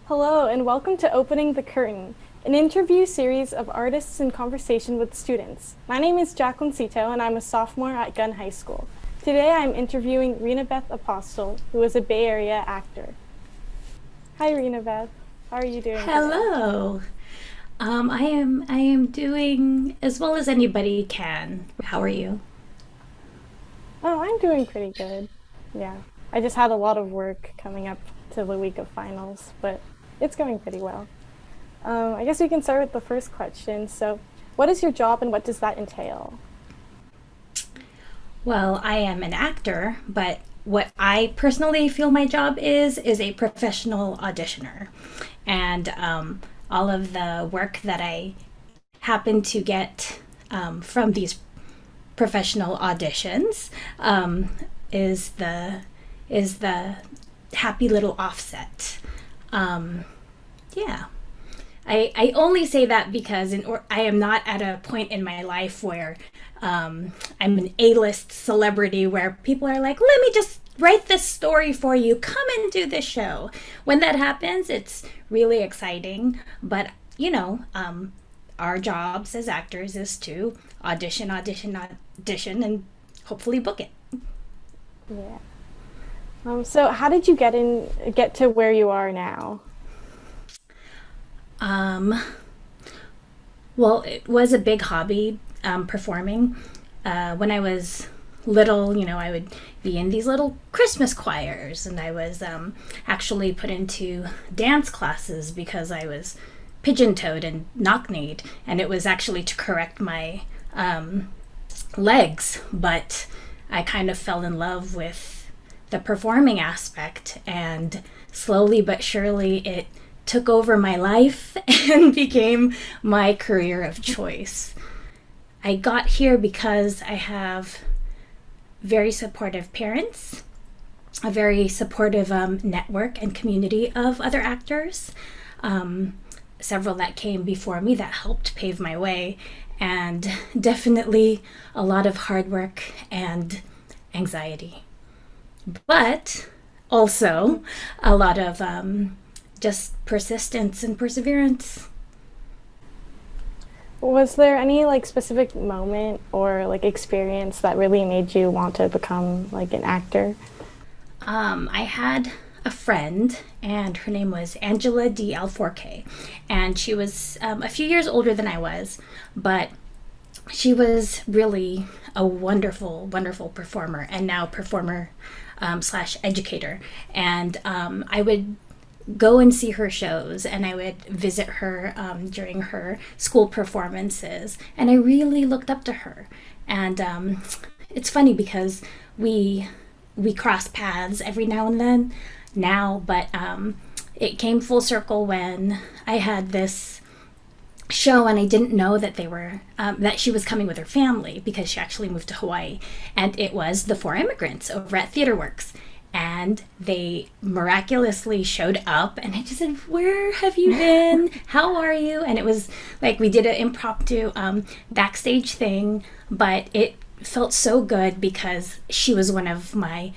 Hello, and welcome to Opening the Curtain, an interview series of artists in conversation with students. My name is Jacqueline See Tho, and I'm a sophomore at Gunn High School. Today, I'm interviewing Rinabeth Apostol, who is a Bay Area actor. Hi, Rinabeth. How are you doing today? Hello. I am doing as well as anybody can. How are you? Oh, I'm doing pretty good. Yeah, I just had a lot of work coming up to the week of finals, but it's going pretty well. I guess we can start with the first question. So, what is your job and what does that entail? Well, I am an actor, but what I personally feel my job is a professional auditioner, and all of the work that I happen to get from these professional auditions is the happy little offset. Um, yeah. I only say that because I am not at a point in my life where I'm an A-list celebrity where people are like, let me just write this story for you. Come and do this show. When that happens, it's really exciting. But, our jobs as actors is to audition, audition, audition, and hopefully book it. Yeah. So how did you get to where you are now? Um, Well, it was a big hobby, performing. When I was little, I would be in these little Christmas choirs, and I was actually put into dance classes because I was pigeon toed and knock kneed, and it was actually to correct my legs. But I kind of fell in love with the performing aspect, and slowly but surely it took over my life and became my career of choice. I got here because I have very supportive parents, a very supportive network and community of other actors, um, several that came before me that helped pave my way, and definitely a lot of hard work and anxiety. But also a lot of just persistence and perseverance. Was there any like specific moment or like experience that really made you want to become like an actor? I had a friend, and her name was Angela D. Alforque, and she was a few years older than I was, but she was really a wonderful, wonderful performer, and now performer slash educator. And I would go and see her shows, and I would visit her during her school performances, and I really looked up to her. And it's funny because we cross paths every now and then now, but it came full circle when I had this show, and I didn't know that they were that she was coming with her family because she actually moved to Hawaii, and it was the four immigrants over at TheatreWorks, and they miraculously showed up, and I just said, where have you been, how are you? And it was like we did an impromptu backstage thing, but it felt so good because she was one of my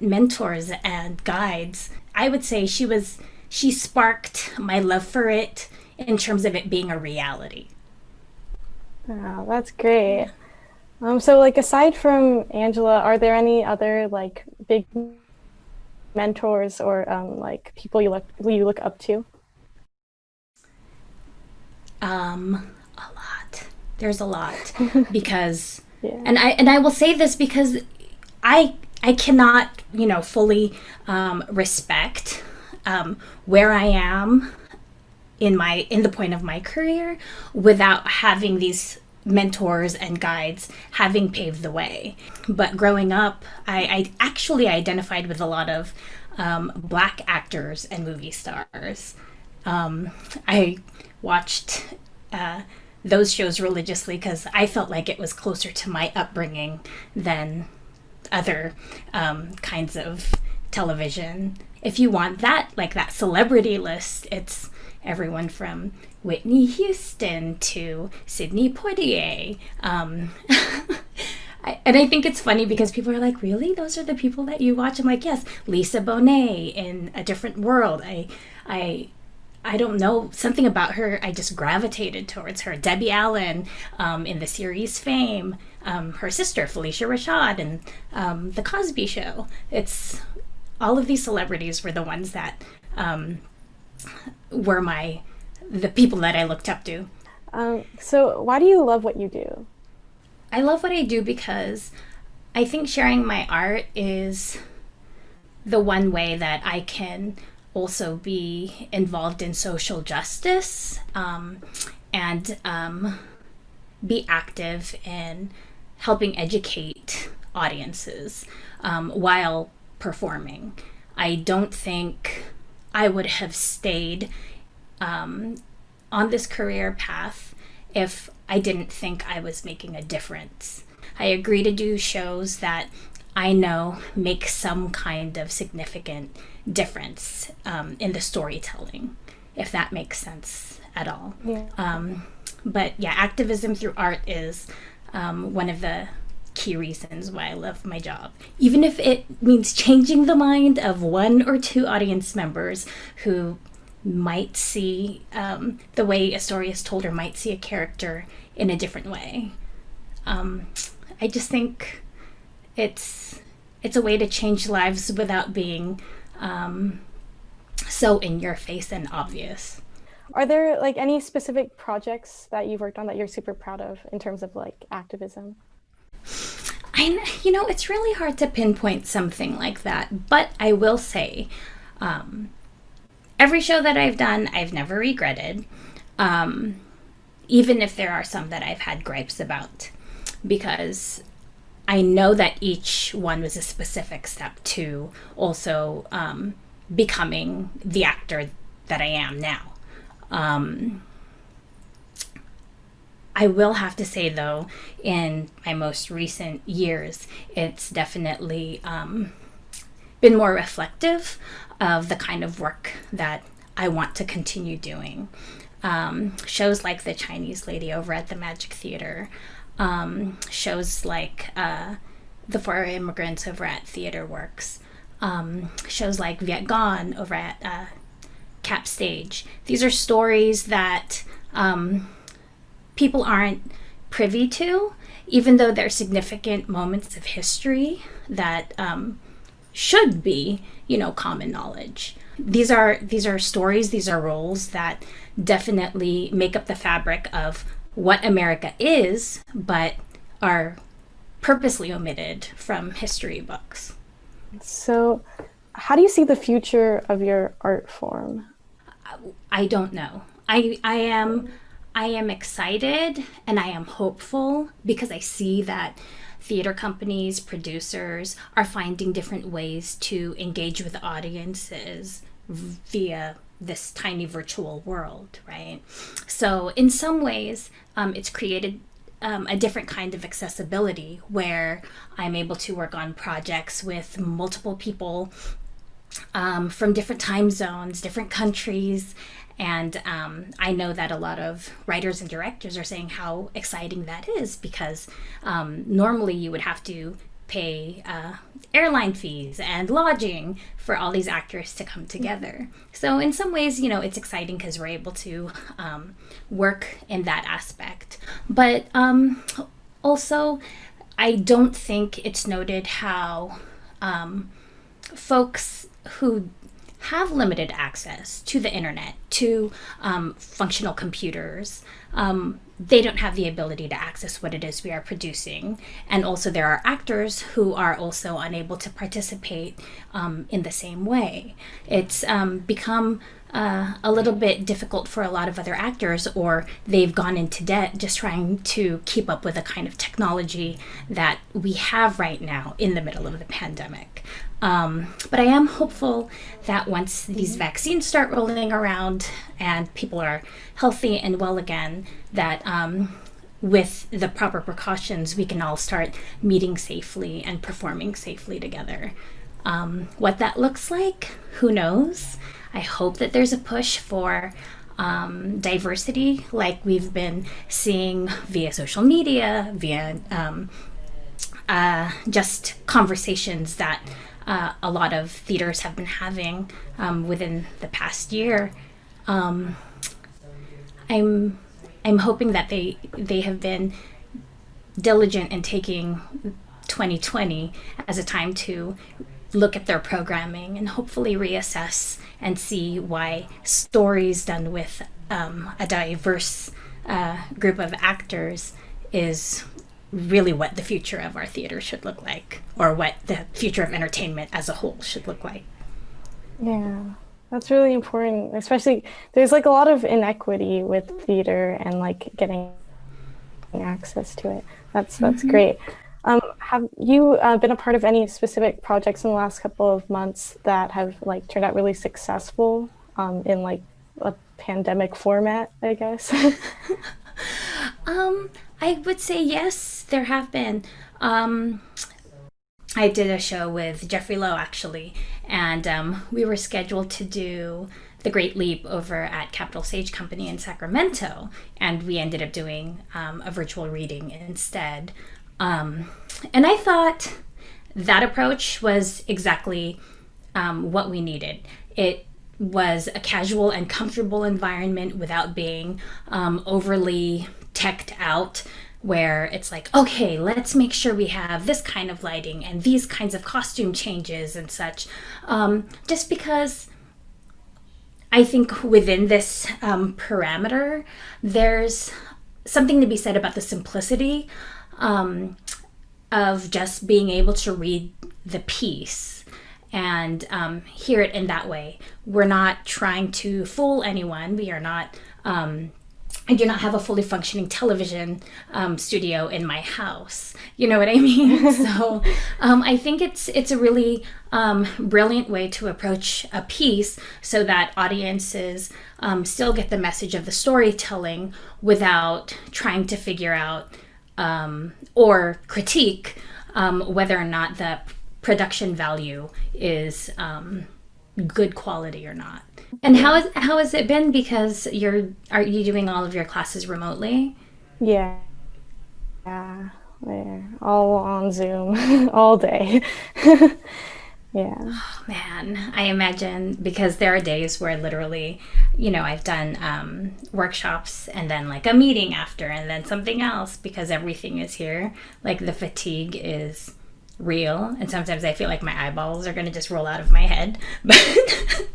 mentors and guides. I would say she sparked my love for it in terms of it being a reality. Wow, that's great. So like aside from Angela, are there any other like big mentors or like people you look up to? A lot. There's a lot because, Yeah. and I will say this because I cannot fully respect where I am in the point of my career without having these mentors and guides having paved the way. But growing up, I actually identified with a lot of black actors and movie stars. I watched those shows religiously because I felt like it was closer to my upbringing than other kinds of television. If you want that, like that celebrity list, it's everyone from Whitney Houston to Sidney Poitier. And I think it's funny because people are like, really? Those are the people that you watch? I'm like, yes, Lisa Bonet in A Different World. I I don't know, something about her, I just gravitated towards her. Debbie Allen in the series Fame, her sister, Felicia Rashad, and The Cosby Show. It's all of these celebrities were the ones that were the people that I looked up to. So why do you love what you do? I love what I do because I think sharing my art is the one way that I can also be involved in social justice and be active in helping educate audiences while performing. I don't think I would have stayed on this career path if I didn't think I was making a difference. I agree to do shows that I know make some kind of significant difference in the storytelling, if that makes sense at all. Yeah. But yeah, activism through art is one of the key reasons why I love my job. Even if it means changing the mind of one or two audience members who might see the way a story is told or might see a character in a different way. I just think it's a way to change lives without being so in your face and obvious. Are there like any specific projects that you've worked on that you're super proud of in terms of like activism? It's really hard to pinpoint something like that, but I will say every show that I've done, I've never regretted, even if there are some that I've had gripes about, because I know that each one was a specific step to also becoming the actor that I am now. I will have to say, though, in my most recent years, it's definitely been more reflective of the kind of work that I want to continue doing. Shows like The Chinese Lady over at the Magic Theater, shows like The Four Immigrants over at TheatreWorks, shows like Viet Gone over at Cap Stage. These are stories that people aren't privy to, even though they're significant moments of history that should be, common knowledge. These are stories, these are roles that definitely make up the fabric of what America is, but are purposely omitted from history books. So, how do you see the future of your art form? I don't know. I am excited and I am hopeful because I see that theater companies, producers are finding different ways to engage with audiences via this tiny virtual world, right? So in some ways, it's created a different kind of accessibility where I'm able to work on projects with multiple people from different time zones, different countries. And I know that a lot of writers and directors are saying how exciting that is because normally you would have to pay airline fees and lodging for all these actors to come together. So in some ways, it's exciting because we're able to work in that aspect. But also, I don't think it's noted how folks who have limited access to the internet, to functional computers, they don't have the ability to access what it is we are producing. And also there are actors who are also unable to participate in the same way. It's become a little bit difficult for a lot of other actors, or they've gone into debt just trying to keep up with the kind of technology that we have right now in the middle of the pandemic. But I am hopeful that once these vaccines start rolling around and people are healthy and well again, that with the proper precautions, we can all start meeting safely and performing safely together. What that looks like, who knows? I hope that there's a push for diversity like we've been seeing via social media, via just conversations that a lot of theaters have been having within the past year. I'm hoping that they have been diligent in taking 2020 as a time to look at their programming and hopefully reassess and see why stories done with a diverse group of actors is really what the future of our theater should look like, or what the future of entertainment as a whole should look like. Yeah, that's really important, especially there's like a lot of inequity with theater and like getting access to it. That's great. Have you been a part of any specific projects in the last couple of months that have like turned out really successful in like a pandemic format, I guess? I would say yes, there have been. I did a show with Jeffrey Lowe, actually, and we were scheduled to do The Great Leap over at Capital Sage Company in Sacramento, and we ended up doing a virtual reading instead. And I thought that approach was exactly what we needed. It was a casual and comfortable environment without being overly teched out, where it's like, okay, let's make sure we have this kind of lighting and these kinds of costume changes and such. Just because I think within this parameter, there's something to be said about the simplicity of just being able to read the piece and hear it in that way. We're not trying to fool anyone. We are not, I do not have a fully functioning television studio in my house. You know what I mean? So I think it's a really brilliant way to approach a piece so that audiences still get the message of the storytelling without trying to figure out or critique whether or not the production value is good quality or not. And how has it been? Because are you doing all of your classes remotely? Yeah, they're all on Zoom all day. Yeah. Oh, man, I imagine, because there are days where literally, I've done workshops and then like a meeting after and then something else, because everything is here. Like the fatigue is real, and sometimes I feel like my eyeballs are going to just roll out of my head. But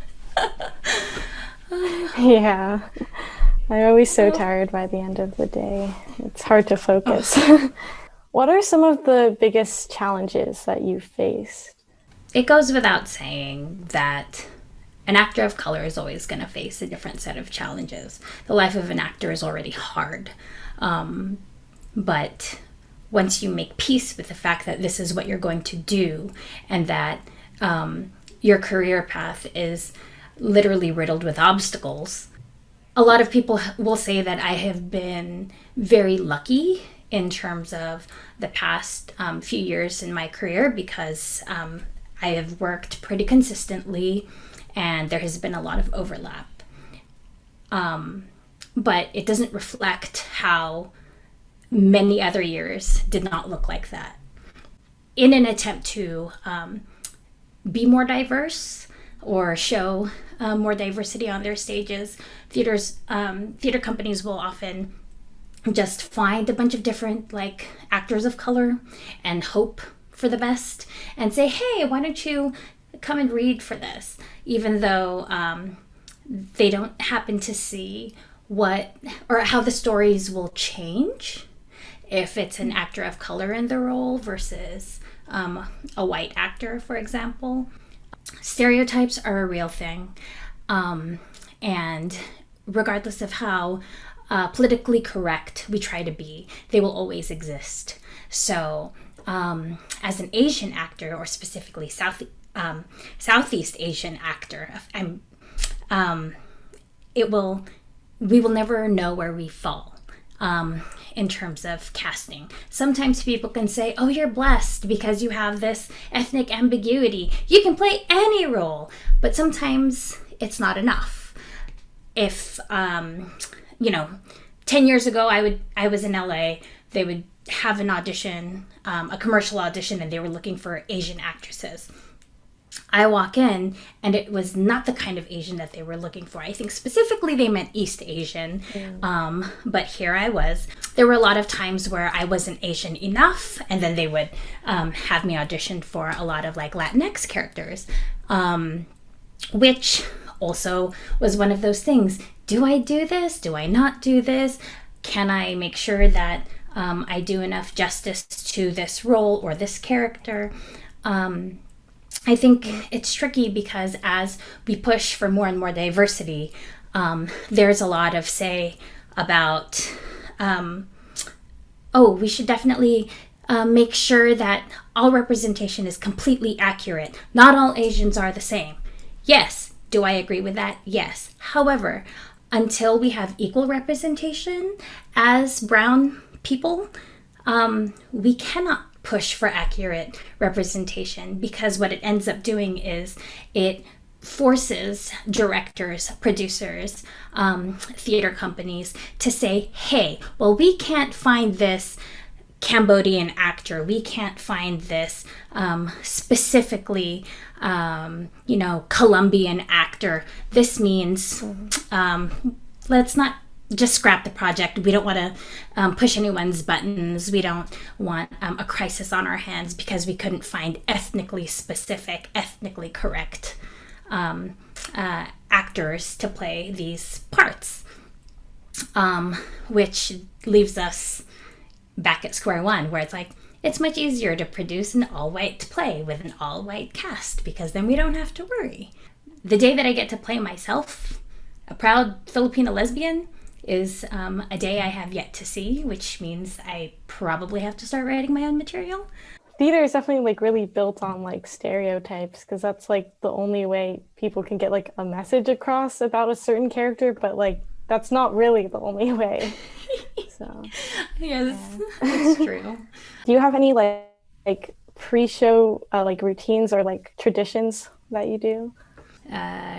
yeah, I'm always so tired by the end of the day. It's hard to focus. What are some of the biggest challenges that you've faced? It goes without saying that an actor of color is always going to face a different set of challenges. The life of an actor is already hard. But once you make peace with the fact that this is what you're going to do, and that your career path is literally riddled with obstacles, a lot of people will say that I have been very lucky in terms of the past few years in my career, because I have worked pretty consistently and there has been a lot of overlap. But it doesn't reflect how many other years did not look like that. In an attempt to be more diverse or show more diversity on their stages, theater companies will often just find a bunch of different like actors of color and hope for the best and say, hey, why don't you come and read for this, even though they don't happen to see what or how the stories will change if it's an actor of color in the role versus a white actor, for example. Stereotypes are a real thing, and regardless of how politically correct we try to be, they will always exist. So as an Asian actor, or specifically Southeast Asian actor, we will never know where we fall in terms of casting. Sometimes people can say, oh, you're blessed because you have this ethnic ambiguity. You can play any role, but sometimes it's not enough. If 10 years ago I was in LA, they would have an audition, a commercial audition, and they were looking for Asian actresses. I walk in and it was not the kind of Asian that they were looking for. I think specifically they meant East Asian. But here I was. There were a lot of times where I wasn't Asian enough, and then they would have me audition for a lot of like Latinx characters, which also was one of those things. Do I do this? Do I not do this? Can I make sure that I do enough justice to this role or this character? I think it's tricky because as we push for more and more diversity, there's a lot of say about, we should definitely make sure that all representation is completely accurate. Not all Asians are the same. Yes. Do I agree with that? Yes. However, until we have equal representation as brown people, we cannot push for accurate representation, because what it ends up doing is it forces directors, producers, theater companies to say, hey, well, we can't find this Cambodian actor. We can't find this specifically, Colombian actor. This means let's not just scrap the project. We don't want to push anyone's buttons. We don't want a crisis on our hands because we couldn't find ethnically specific, ethnically correct actors to play these parts, which leaves us back at square one, where it's like, it's much easier to produce an all-white play with an all-white cast, because then we don't have to worry. The day that I get to play myself, a proud Filipina lesbian, is a day I have yet to see, which means I probably have to start writing my own material. Theater is definitely like really built on like stereotypes, because that's like the only way people can get like a message across about a certain character, but like that's not really the only way. So yes, that's true. Do you have any like pre-show like routines or like traditions that you do?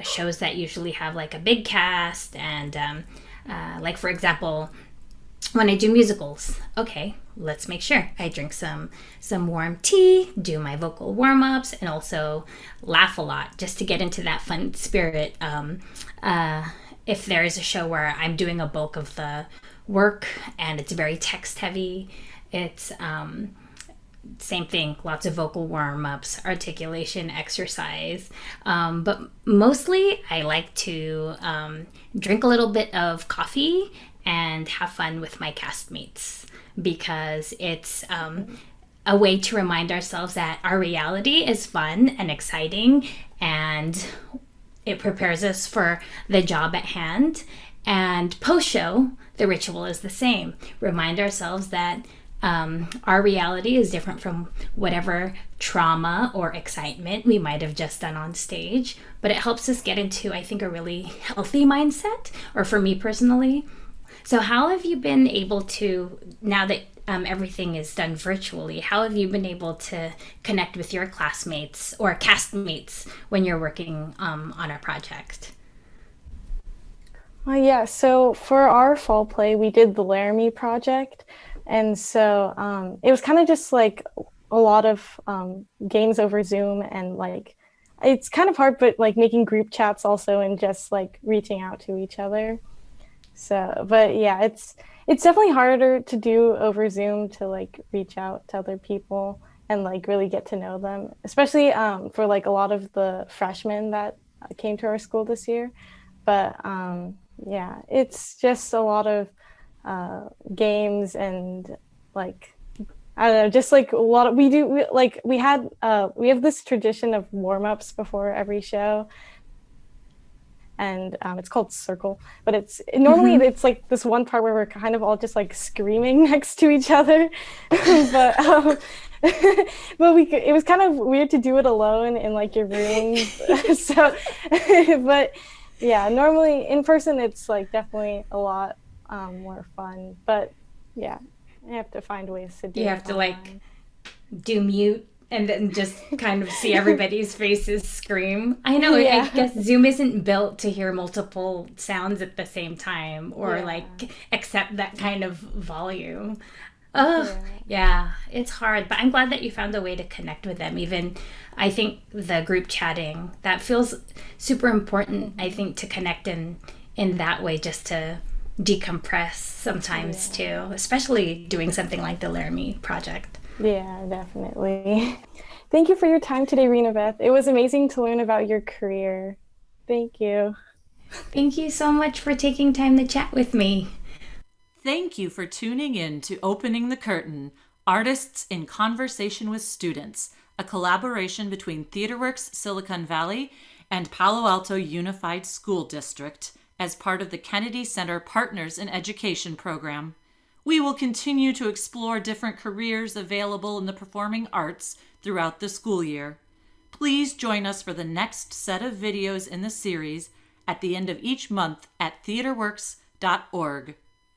Shows that usually have like a big cast, and like for example, when I do musicals, okay, let's make sure I drink some warm tea, do my vocal warm-ups, and also laugh a lot just to get into that fun spirit. If there is a show where I'm doing a bulk of the work and it's very text heavy, it's same thing, lots of vocal warm-ups, articulation exercise, but mostly I like to drink a little bit of coffee and have fun with my castmates, because it's a way to remind ourselves that our reality is fun and exciting, and it prepares us for the job at hand. And post-show, the ritual is the same. Remind ourselves that our reality is different from whatever trauma or excitement we might have just done on stage, but it helps us get into, I think, a really healthy mindset, or for me personally. So how have you been able to, now that everything is done virtually, how have you been able to connect with your classmates or castmates when you're working on a project? Yeah, so for our fall play, we did the Laramie Project. And so it was kind of just like a lot of games over Zoom, and like it's kind of hard, but like making group chats also, and just like reaching out to each other. So, but yeah, it's definitely harder to do over Zoom, to like reach out to other people and like really get to know them, especially for like a lot of the freshmen that came to our school this year. But yeah, it's just a lot of games, and like I don't know, just like a lot of we have this tradition of warm-ups before every show, and it's called Circle, but it's normally it's like this one part where we're kind of all just like screaming next to each other, but it was kind of weird to do it alone in like your room. So but yeah, normally in person it's like definitely a lot more fun, but yeah, I have to find ways to do it. You have to like do mute and then just kind of see everybody's faces scream. I know, yeah. I guess Zoom isn't built to hear multiple sounds at the same time, or like accept that kind of volume. Oh, yeah, it's hard, but I'm glad that you found a way to connect with them. Even I think the group chatting, that feels super important, I think, to connect in that way, just to decompress sometimes too, especially doing something like the Laramie project. Yeah, definitely. Thank you for your time today, Rinabeth. It was amazing to learn about your career. Thank you. Thank you so much for taking time to chat with me. Thank you for tuning in to Opening the Curtain, Artists in Conversation with Students, a collaboration between TheatreWorks Silicon Valley and Palo Alto Unified School District as part of the Kennedy Center Partners in Education program. We will continue to explore different careers available in the performing arts throughout the school year. Please join us for the next set of videos in the series at the end of each month at theatreworks.org.